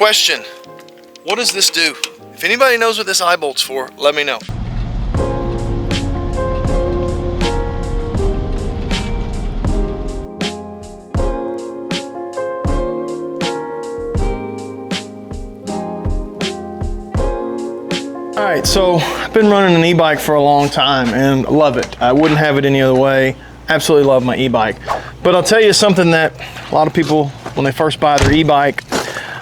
question, what does this do? If anybody knows what this eye bolt's for, let me know. All right, so I've been running an e-bike for a long time and love it. I wouldn't have it any other way. Absolutely love my e-bike. But I'll tell you something that a lot of people, when they first buy their e-bike,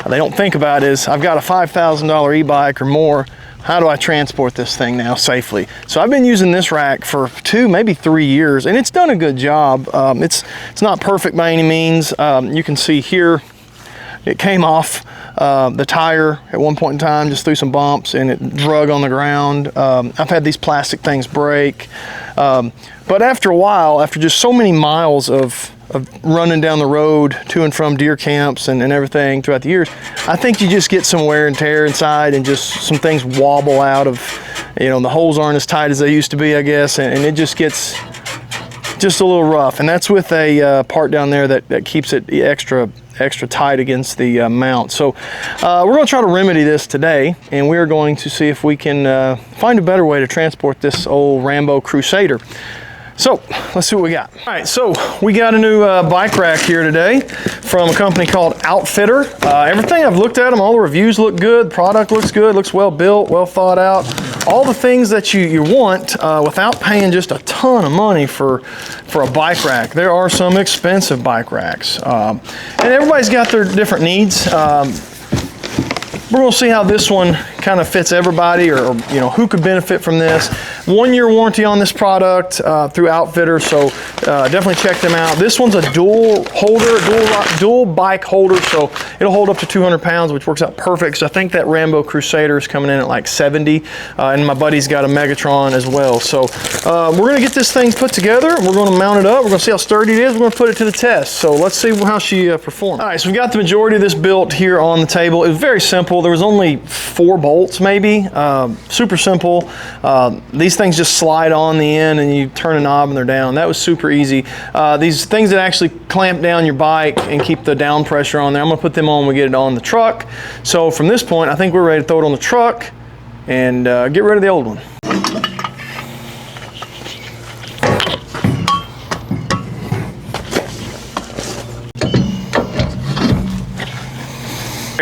they don't think about is, I've got a $5,000 e-bike or more. How do I transport this thing now safely? So I've been using this rack for 2, maybe 3 years, and it's done a good job. It's not perfect by any means. You can see here, it came off the tire at one point in time, just through some bumps, and it drug on the ground. I've had these plastic things break. But after a while, after just so many miles of running down the road to and from deer camps and everything throughout the years, I think you just get some wear and tear inside, and just some things wobble out of, you know, the holes aren't as tight as they used to be, I guess, and it just gets just a little rough. And that's with a part down there that keeps it extra tight against the mount. So we're going to try to remedy this today, and we're going to see if we can find a better way to transport this old Rambo Crusader. So let's see what we got. All right, so we got a new bike rack here today from a company called OutfitR. Everything I've looked at them, all the reviews look good, product looks good, looks well built, well thought out. All the things that you want without paying just a ton of money for a bike rack. There are some expensive bike racks, and everybody's got their different needs. We're going to see how this one kind of fits everybody, or you know, who could benefit from this. 1-year warranty on this product through OutfitR, so definitely check them out. This one's a dual bike holder, so it'll hold up to 200 pounds, which works out perfect. So I think that Rambo Crusader is coming in at like 70, and my buddy's got a Megatron as well. So we're going to get this thing put together. We're going to mount it up. We're going to see how sturdy it is. We're going to put it to the test. So let's see how she performs. All right, so we've got the majority of this built here on the table. It was very simple. There was only 4 bolts maybe, super simple. These things just slide on the end and you turn a knob and they're down. That was super easy. These things that actually clamp down your bike and keep the down pressure on there, I'm gonna put them on when we get it on the truck. So from this point, I think we're ready to throw it on the truck and get rid of the old one.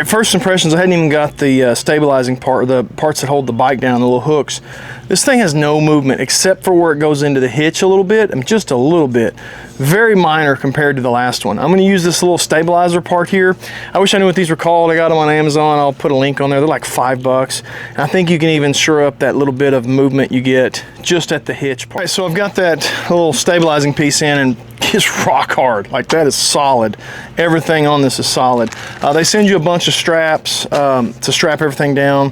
First impressions, I hadn't even got the stabilizing part, or the parts that hold the bike down, the little hooks. This thing has no movement except for where it goes into the hitch a little bit, and just a little bit. Very minor compared to the last one. I'm going to use this little stabilizer part here. I wish I knew what these were called. I got them on Amazon. I'll put a link on there. They're like $5. And I think you can even shore up that little bit of movement you get just at the hitch part. All right, so I've got that little stabilizing piece in, and it's rock hard. Like, that is solid. Everything on this is solid. They send you a bunch of straps to strap everything down.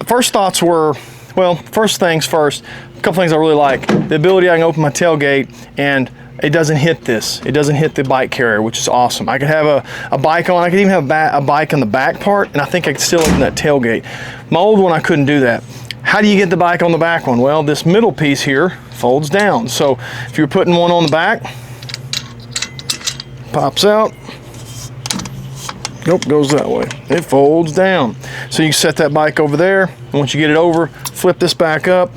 First thoughts were, well, first things first, a couple things I really like. The ability I can open my tailgate and it doesn't hit this. It doesn't hit the bike carrier, which is awesome. I could have a bike on. I could even have a bike on the back part, and I think I could still open that tailgate. My old one, I couldn't do that. How do you get the bike on the back one? Well, this middle piece here folds down. So if you're putting one on the back, pops out. Nope, goes that way. It folds down. So you can set that bike over there, and once you get it over, flip this back up,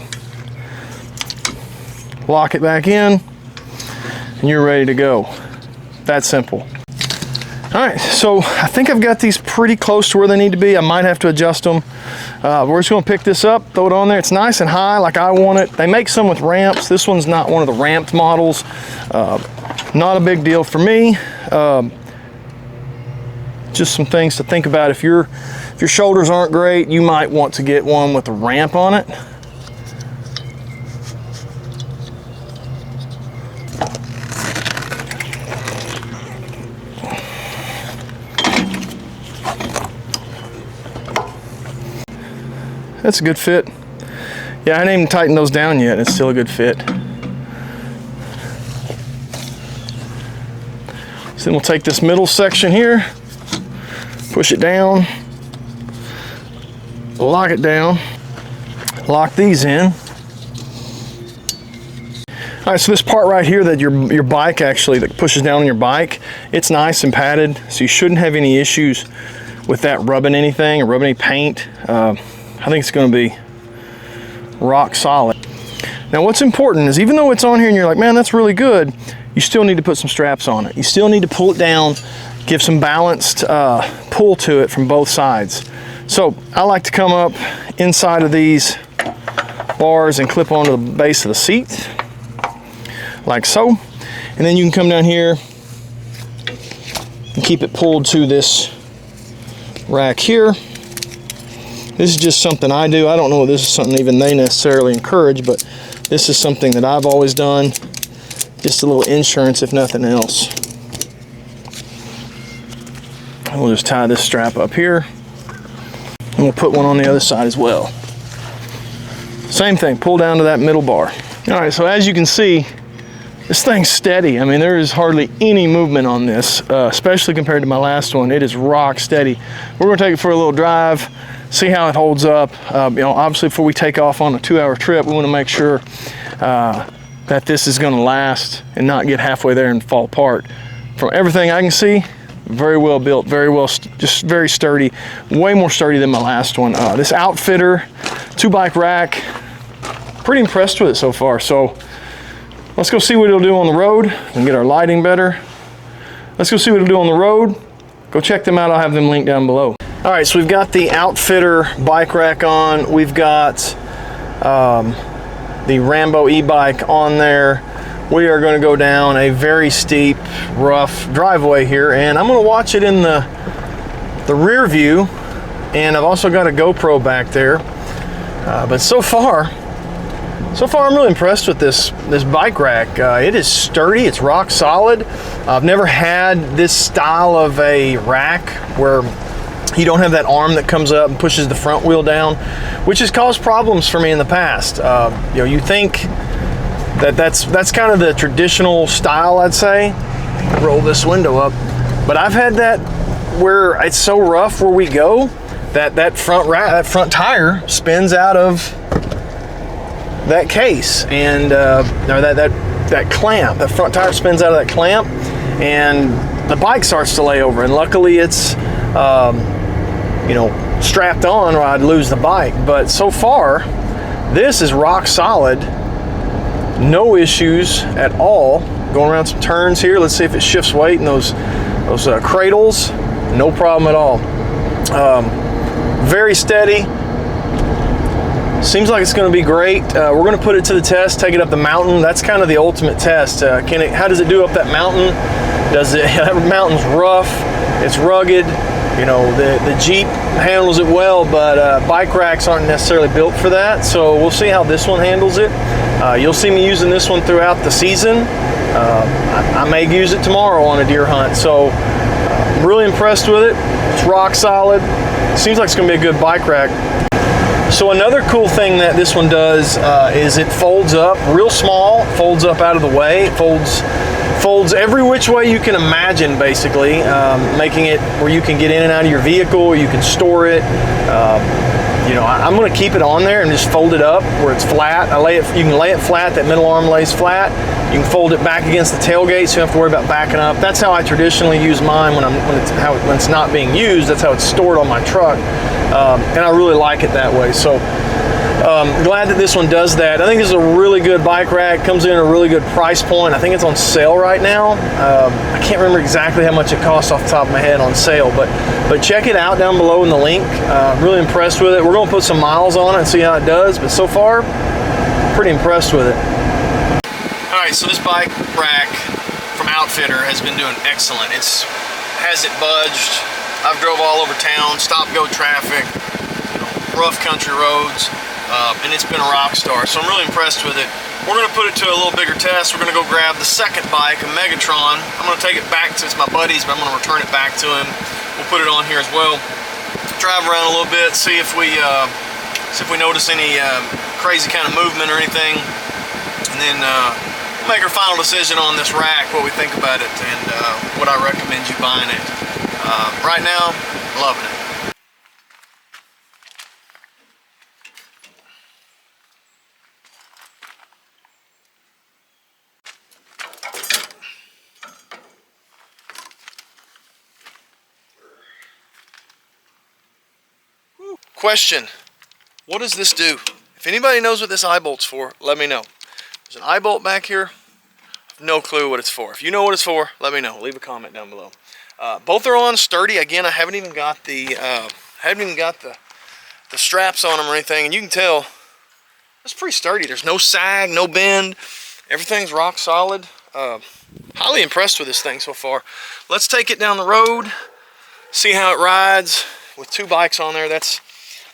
lock it back in, and you're ready to go. That simple. All right, so I think I've got these pretty close to where they need to be. I might have to adjust them. We're just gonna pick this up, throw it on there. It's nice and high like I want it. They make some with ramps. This one's not one of the ramped models. Not a big deal for me. Just some things to think about. If your shoulders aren't great, you might want to get one with a ramp on it. That's a good fit. Yeah, I didn't even tighten those down yet. It's still a good fit. So then we'll take this middle section here, push it down, lock it down, lock these in. All right, so this part right here that your bike actually, that pushes down on your bike, it's nice and padded, so you shouldn't have any issues with that rubbing anything or rubbing any paint. I think it's going to be rock solid. Now what's important is, even though it's on here and you're like, man, that's really good, you still need to put some straps on it. You still need to pull it down, give some balanced pull to it from both sides. So I like to come up inside of these bars and clip onto the base of the seat, like so. And then you can come down here and keep it pulled to this rack here. This is just something I do. I don't know if this is something even they necessarily encourage, but this is something that I've always done. Just a little insurance if nothing else. And we'll just tie this strap up here. And we'll put one on the other side as well. Same thing, pull down to that middle bar. All right, so as you can see, this thing's steady. I mean, there is hardly any movement on this, especially compared to my last one. It is rock steady. We're gonna take it for a little drive, see how it holds up. You know, obviously before we take off on a 2-hour trip, we wanna make sure that this is gonna last and not get halfway there and fall apart. From everything I can see, very well built, very well, just very sturdy, way more sturdy than my last one. This OutfitR 2-bike rack, pretty impressed with it so far. So let's go see what it'll do on the road and get our lighting better. Let's go see what it'll do on the road. Go check them out, I'll have them linked down below. All right, so we've got the OutfitR bike rack on. We've got the Rambo e-bike on there. We are gonna go down a very steep, rough driveway here, and I'm gonna watch it in the rear view, and I've also got a GoPro back there. But so far I'm really impressed with this bike rack. It is sturdy, it's rock solid. I've never had this style of a rack where you don't have that arm that comes up and pushes the front wheel down, which has caused problems for me in the past. You know, you think that's kind of the traditional style, I'd say. Roll this window up, but I've had that where it's so rough where we go that front tire spins out of that case, and or that clamp. That front tire spins out of that clamp, and the bike starts to lay over. And luckily, it's you know, strapped on, or I'd lose the bike. But so far, this is rock solid. No issues at all. Going around some turns here. Let's see if it shifts weight in those cradles. No problem at all. Very steady. Seems like it's going to be great. We're going to put it to the test, take it up the mountain. That's kind of the ultimate test. How does it do up that mountain? That mountain's rough, it's rugged. You know, the Jeep handles it well, but bike racks aren't necessarily built for that. So we'll see how this one handles it. You'll see me using this one throughout the season. I may use it tomorrow on a deer hunt. So I'm really impressed with it. It's rock solid. Seems like it's going to be a good bike rack. So another cool thing that this one does is it folds up real small, folds up out of the way. It folds every which way you can imagine, basically, making it where you can get in and out of your vehicle, you can store it. You know, I'm going to keep it on there and just fold it up where it's flat. You can lay it flat, that middle arm lays flat. You can fold it back against the tailgate, so you don't have to worry about backing up. That's how I traditionally use mine when it's not being used. That's how it's stored on my truck, and I really like it that way. So glad that this one does that. I think this is a really good bike rack. Comes in at a really good price point. I think it's on sale right now. I can't remember exactly how much it costs off the top of my head on sale, but check it out down below in the link. Really impressed with it. We're gonna put some miles on it and see how it does, but so far, pretty impressed with it. All right, so this bike rack from OutfitR has been doing excellent. Hasn't budged. I've drove all over town, stop-go traffic, rough country roads, and it's been a rock star. So I'm really impressed with it. We're gonna put it to a little bigger test. We're gonna go grab the second bike, a Megatron. I'm gonna take it back to, it's my buddy's, but I'm gonna return it back to him. We'll put it on here as well. Drive around a little bit, see if we notice any crazy kind of movement or anything, and then we'll make our final decision on this rack, what we think about it, and what I recommend you buying it. Right now, loving it. Question, what does this do? If anybody knows what this eye bolt's for, let me know. There's an eye bolt back here. I have no clue what it's for. If you know what it's for, let me know. Leave a comment down below. Both are on sturdy. Again, I haven't even got the straps on them or anything, and you can tell it's pretty sturdy. There's no sag, no bend. Everything's rock solid. Highly impressed with this thing so far. Let's take it down the road, see how it rides with 2 bikes on there. That's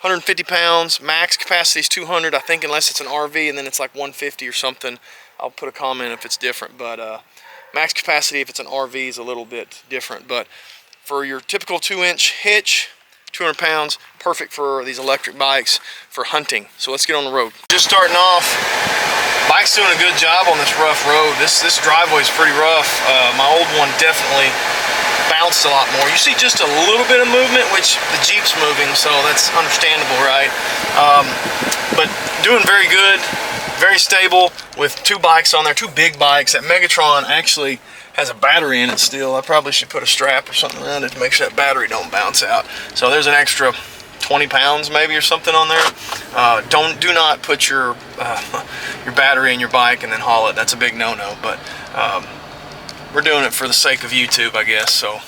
150 pounds. Max capacity is 200, I think, unless it's an RV, and then it's like 150 or something. I'll put a comment if it's different, but max capacity if it's an RV is a little bit different. But for your typical 2-inch hitch, 200 pounds, perfect for these electric bikes for hunting. So let's get on the road. Just starting off, bike's doing a good job on this rough road. This driveway's pretty rough. My old one definitely bounced a lot more. You see just a little bit of movement, which the Jeep's moving, so that's understandable, right? But doing very good, very stable with 2 bikes on there, 2 big bikes. That Megatron actually has a battery in it still. I probably should put a strap or something around it to make sure that battery don't bounce out. So there's an extra 20 pounds maybe or something on there. Do not put your battery in your bike and then haul it. That's a big no-no, but we're doing it for the sake of YouTube, I guess. So